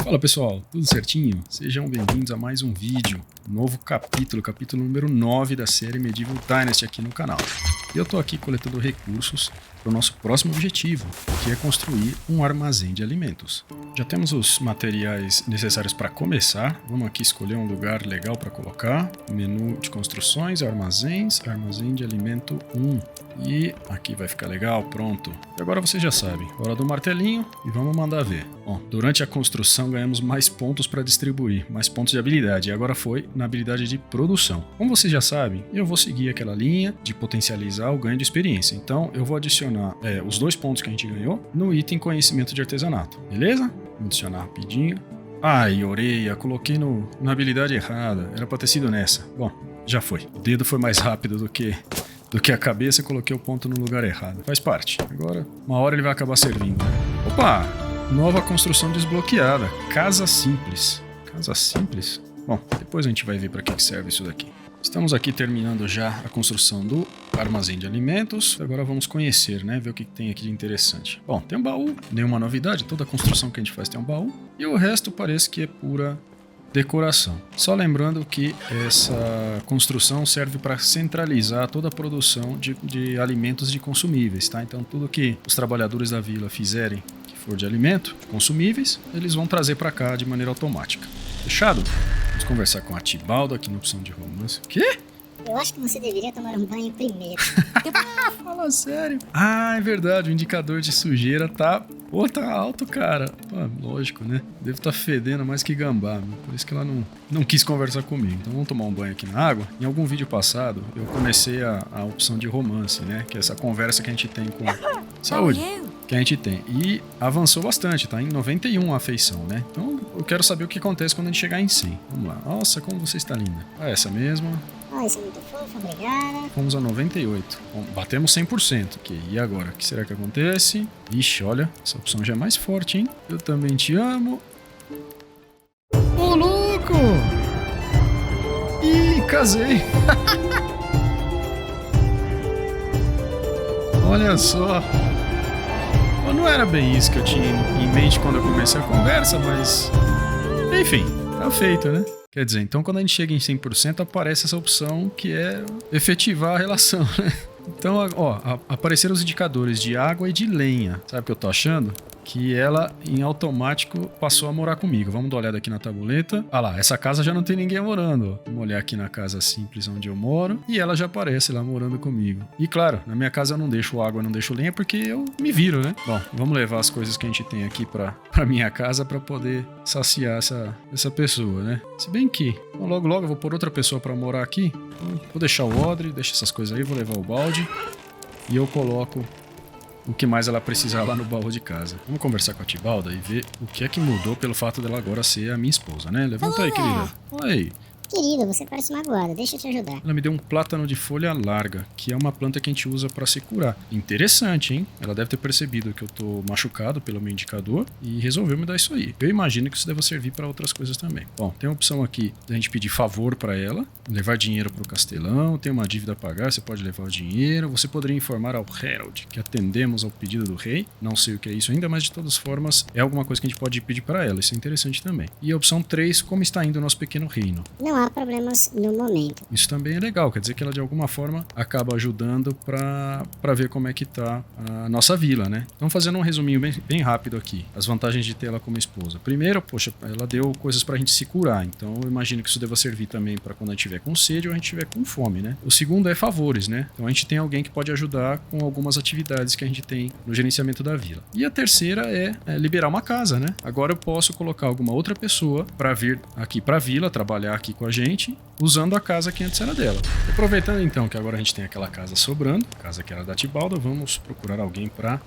Fala pessoal, tudo certinho? Sejam bem-vindos a mais um vídeo, novo capítulo número 9 da série Medieval Dynasty aqui no canal. E eu tô aqui coletando recursos para o nosso próximo objetivo, que é construir um armazém de alimentos. Já temos os materiais necessários para começar, vamos aqui escolher um lugar legal para colocar, menu de construções, armazéns, armazém de alimento 1. E aqui vai ficar legal, pronto. E agora vocês já sabem, hora do martelinho e vamos mandar ver. Bom, durante a construção ganhamos mais pontos para distribuir, mais pontos de habilidade, e agora foi na habilidade de produção. Como vocês já sabem, eu vou seguir aquela linha de potencializar o ganho de experiência, então eu vou adicionar os 2 pontos que a gente ganhou no item conhecimento de artesanato, beleza? Vou adicionar rapidinho. Ai, orelha, coloquei na habilidade errada, era para ter sido nessa. Bom, já foi. O dedo foi mais rápido do que a cabeça, e coloquei o ponto no lugar errado. Faz parte. Agora, uma hora ele vai acabar servindo. Opa! Nova construção desbloqueada. Casa simples. Casa simples? Bom, depois a gente vai ver para que serve isso daqui. Estamos aqui terminando já a construção do armazém de alimentos. Agora vamos conhecer, né? Ver o que tem aqui de interessante. Bom, tem um baú. Nenhuma novidade. Toda construção que a gente faz tem um baú. E o resto parece que é pura decoração. Só lembrando que essa construção serve para centralizar toda a produção de alimentos e de consumíveis, tá? Então tudo que os trabalhadores da vila fizerem que for de alimento, consumíveis, eles vão trazer para cá de maneira automática. Fechado? Vamos conversar com a Tibaldo aqui na opção de romance. Quê? Eu acho que você deveria tomar um banho primeiro. Fala sério. Ah, é verdade, o indicador de sujeira tá alto, cara. Pô, lógico, né? Devo estar fedendo mais que gambá, meu. Por isso que ela não quis conversar comigo. Então vamos tomar um banho aqui na água. Em algum vídeo passado, eu comecei a opção de romance, né? Que é essa conversa que a gente tem com... Saúde! Que a gente tem. E avançou bastante, tá em 91 a afeição, né? Então eu quero saber o que acontece quando a gente chegar em 100. Vamos lá. Nossa, como você está linda. Ah, essa mesma. Oh, isso é muito fofo, obrigada. Fomos a 98. Bom, batemos 100%. Ok, e agora? O que será que acontece? Ixi, olha, essa opção já é mais forte, hein? Eu também te amo. Ô, louco! Ih, casei! Olha só. Não era bem isso que eu tinha em mente quando eu comecei a conversa, mas... Enfim, tá feito, né? Quer dizer, então quando a gente chega em 100% aparece essa opção que é efetivar a relação, né? Então, ó, apareceram os indicadores de água e de lenha. Sabe o que eu tô achando? Que ela, em automático, passou a morar comigo. Vamos dar uma olhada aqui na tabuleta. Ah lá, essa casa já não tem ninguém morando. Vamos olhar aqui na casa simples onde eu moro. E ela já aparece lá morando comigo. E claro, na minha casa eu não deixo água, não deixo lenha, porque eu me viro, né? Bom, vamos levar as coisas que a gente tem aqui pra minha casa pra poder saciar essa pessoa, né? Se bem que, logo eu vou pôr outra pessoa pra morar aqui. Então, vou deixar o odre, deixa essas coisas aí, vou levar o balde. E eu coloco o que mais ela precisar lá no baú de casa. Vamos conversar com a Tibalda e ver o que é que mudou pelo fato dela agora ser a minha esposa, né? Levanta aí, querida. Oi. Querido, você parece magoado, deixa eu te ajudar. Ela me deu um plátano de folha larga, que é uma planta que a gente usa para se curar. Interessante, hein? Ela deve ter percebido que eu tô machucado pelo meu indicador e resolveu me dar isso aí. Eu imagino que isso deva servir para outras coisas também. Bom, tem a opção aqui da gente pedir favor para ela, levar dinheiro pro castelão, tem uma dívida a pagar, você pode levar o dinheiro, você poderia informar ao Herald que atendemos ao pedido do rei. Não sei o que é isso ainda, mas de todas formas é alguma coisa que a gente pode pedir para ela. Isso é interessante também. E a opção 3, como está indo o nosso pequeno reino? Não há problemas no momento. Isso também é legal, quer dizer que ela de alguma forma acaba ajudando para ver como é que tá a nossa vila, né? Então fazendo um resuminho bem rápido aqui, as vantagens de ter ela como esposa. Primeiro, poxa, ela deu coisas pra gente se curar, então eu imagino que isso deva servir também para quando a gente tiver com sede ou a gente tiver com fome, né? O segundo é favores, né? Então a gente tem alguém que pode ajudar com algumas atividades que a gente tem no gerenciamento da vila. E a terceira é liberar uma casa, né? Agora eu posso colocar alguma outra pessoa para vir aqui pra vila, trabalhar aqui com a gente, usando a casa que antes era dela. Aproveitando então que agora a gente tem aquela casa sobrando, casa que era da Tibalda, vamos procurar alguém para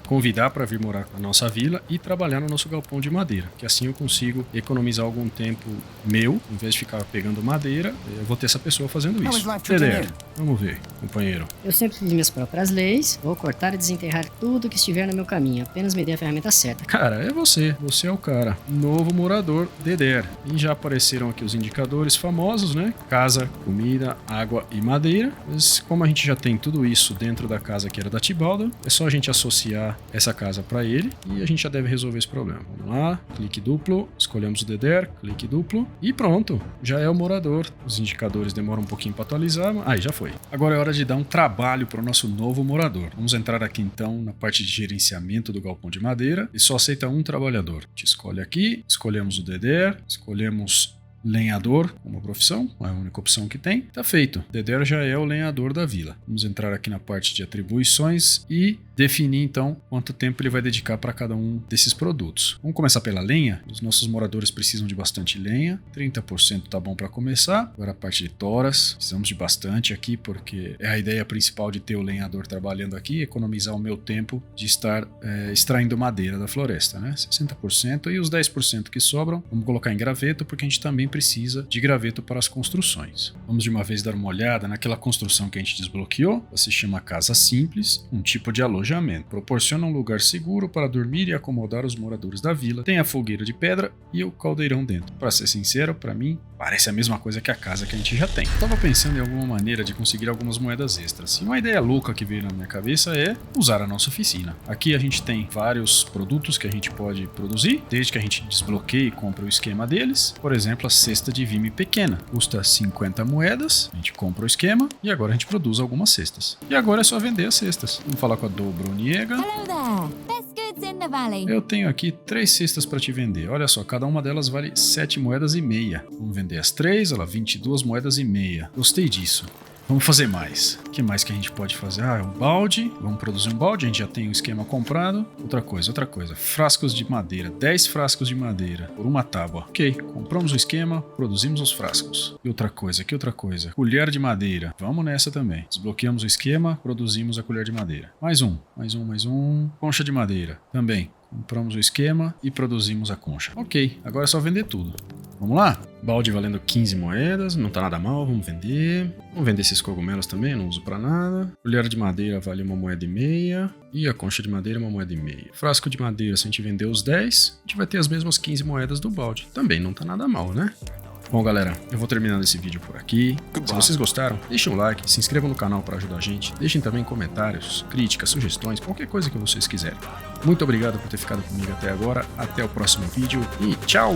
convidar para vir morar na nossa vila e trabalhar no nosso galpão de madeira, que assim eu consigo economizar algum tempo meu, em vez de ficar pegando madeira, eu vou ter essa pessoa fazendo isso. Teder, vamos ver, companheiro. Eu sempre fiz minhas próprias leis, vou cortar e desenterrar tudo que estiver no meu caminho, apenas me dê a ferramenta certa. Cara, é você é o cara. Novo morador, Deder. E já apareceram aqui os indicadores famosos, produtos, né? Casa, comida, água e madeira. Mas como a gente já tem tudo isso dentro da casa que era da Tibalda, é só a gente associar essa casa para ele e a gente já deve resolver esse problema. Vamos lá, clique duplo, escolhemos o Deder, clique duplo e pronto, já é o morador. Os indicadores demoram um pouquinho para atualizar, aí já foi. Agora é hora de dar um trabalho para o nosso novo morador. Vamos entrar aqui então na parte de gerenciamento do galpão de madeira e só aceita um trabalhador. A gente escolhe aqui, escolhemos o Deder, escolhemos lenhador como profissão, é a única opção que tem. Tá feito. Deder já é o lenhador da vila. Vamos entrar aqui na parte de atribuições e definir então quanto tempo ele vai dedicar para cada um desses produtos. Vamos começar pela lenha. Os nossos moradores precisam de bastante lenha. 30% tá bom para começar. Agora a parte de toras. Precisamos de bastante aqui porque é a ideia principal de ter o lenhador trabalhando aqui, economizar o meu tempo de estar extraindo madeira da floresta, né? 60% e os 10% que sobram, vamos colocar em graveto porque a gente também precisa de graveto para as construções. Vamos de uma vez dar uma olhada naquela construção que a gente desbloqueou. Se chama Casa Simples, um tipo de alojamento. Proporciona um lugar seguro para dormir e acomodar os moradores da vila. Tem a fogueira de pedra e o caldeirão dentro. Para ser sincero, para mim, parece a mesma coisa que a casa que a gente já tem. Estava pensando em alguma maneira de conseguir algumas moedas extras. E uma ideia louca que veio na minha cabeça é usar a nossa oficina. Aqui a gente tem vários produtos que a gente pode produzir, desde que a gente desbloqueie e compre o esquema deles. Por exemplo, a cesta de vime pequena. Custa 50 moedas, a gente compra o esquema e agora a gente produz algumas cestas. E agora é só vender as cestas. Vamos falar com a Dobroniega. Hello there. Best goods in the valley. Eu tenho aqui 3 cestas para te vender. Olha só, cada uma delas vale 7 moedas e meia. Vamos vender as 3, olha lá, 22 moedas e meia. Gostei disso. Vamos fazer mais. O que mais que a gente pode fazer? Ah, um balde. Vamos produzir um balde. A gente já tem o esquema comprado. Outra coisa. Frascos de madeira. 10 frascos de madeira por uma tábua. Ok, compramos o esquema, produzimos os frascos. E outra coisa, que outra coisa? Colher de madeira. Vamos nessa também. Desbloqueamos o esquema, produzimos a colher de madeira. Mais um. Concha de madeira. Também. Compramos o esquema e produzimos a concha. Ok, agora é só vender tudo. Vamos lá? Balde valendo 15 moedas, não tá nada mal, vamos vender. Vamos vender esses cogumelos também, não uso pra nada. Colher de madeira vale 1 moeda e meia. E a concha de madeira 1 moeda e meia. Frasco de madeira, se a gente vender os 10, a gente vai ter as mesmas 15 moedas do balde. Também não tá nada mal, né? Bom, galera, eu vou terminando esse vídeo por aqui. Se vocês gostaram, deixem um like, se inscrevam no canal para ajudar a gente. Deixem também comentários, críticas, sugestões, qualquer coisa que vocês quiserem. Muito obrigado por ter ficado comigo até agora. Até o próximo vídeo e tchau!